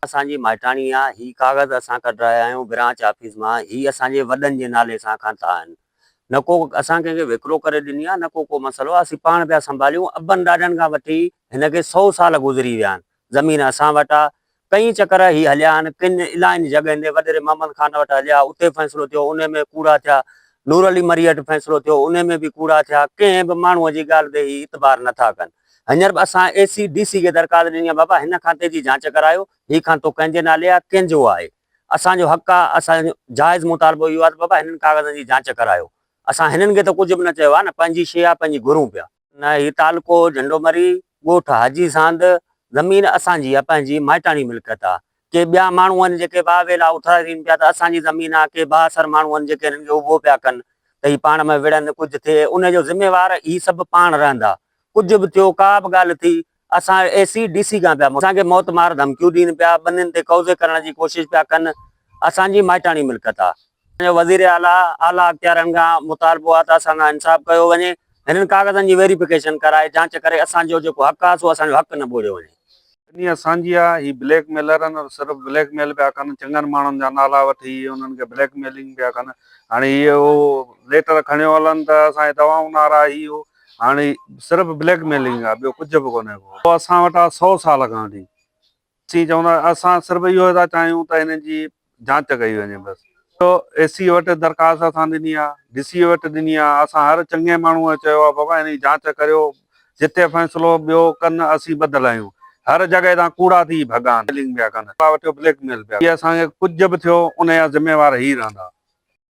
असांजी माइटाणी आहे, ही कागज़ असां कढाया आहियूं ब्रांच ऑफिस मां। ही असांजे वॾनि जे नाले सां खणता आहिनि। न को असां कंहिंखे विकिरो करे ॾिनी आहे, न को मसइलो आहे। असीं पाण पिया संभालियूं। अॿनि ॾाॾनि खां वठी हिनखे 100 साल गुज़री विया आहिनि। ज़मीन असां वटि आहे। कई चकर ही हलिया आहिनि, किन इलाही जॻहियुनि ते वॾेरे मोहम्मद ख़ान वटि हलिया, उते फ़ैसिलो थियो, उन में कूड़ा थिया। नूर अली मरी वटि फ़ैसिलो थियो, उन में बि कूड़ा थिया। कंहिं बि माण्हूअ जी ॻाल्हि ते ही इतबार नथा कनि। हींअर बि असां ACDC खे दरख़्वास्त ॾिनी आहे, बाबा हिन खाते जी जांच करायो। ही खातो कंहिंजे नाले आहे, कंहिंजो आहे। असांजो हक़ आहे, असांजो जाइज़ मुतालबो इहो आहे त बाबा हिननि कागज़नि जी जांच करायो। असां हिननि खे त कुझु बि न चयो आहे न, पंहिंजी शइ आहे, पंहिंजी घुरूं पिया। न ही तालुको झंडोमरी ॻोठ हाजी सांद, ज़मीन असांजी आहे, पंहिंजी माइटाणी मिल्कियत आहे। के ॿिया माण्हू आहिनि जेके ॿाहिरि वेला उथारे ॾियनि पिया त असांजी ज़मीन आहे। के ॿासर माण्हू आहिनि जेके हिननि खे उभो पिया कनि त ही पाण में विढ़नि, कुझु थिए, उनजो ज़िम्मेवार ही सभु पाण रहंदा। कुझु बि थियो, का बि ॻाल्हि थी, असां ACDC खां पिया असांखे मौत मार धमकियूं ॾियनि पिया, ॿनिनि ते कब्ज़े करण जी कोशिशि पिया कनि। असांजी माइटाणी मिल्कियत आहे। वज़ीर आला अख़्तियारनि खां मुतालबो आहे त असां खां इंसाफ़ कयो वञे। हिननि कागज़नि जी वेरिफिकेशन कराए, जांच करे असांजो जेको हक़ आहे सो असांजो हक़ न ॿोड़ियो वञे। असांजी आहे ही ब्लैकमेलर आहिनि, सिर्फ़ु ब्लैकमेल पिया कनि। चङनि माण्हुनि जा नाला वठी उन्हनि खे ब्लैकमेलिंग पिया कनि। हाणे इहो लेटर खणियो हलनि त असांजे दवाऊं नारा इहो हाणे सिर्फ़ु ब्लैकमेलिंग आहे, ॿियो कुझु बि कोन्हे को। असां वटि आहे 100 साल खां वठी। असीं चवंदा असां सिर्फ़ु इहो था चाहियूं त हिन जी जांच कई वञे बसि। AC वटि दरख़्वास्त असां ॾिनी आहे, DC वटि ॾिनी आहे। असां हर चङे माण्हूअ चयो आहे बाबा हिन जी जांच करियो, जिते फ़ैसिलो ॿियो कनि असीं ॿधल आहियूं। हर जॻह तां कूड़ा थी भॻान पिया कनि, ब्लैकमेल पिया। असांखे कुझु बि थियो उनजा ज़िम्मेवार ही रहंदा।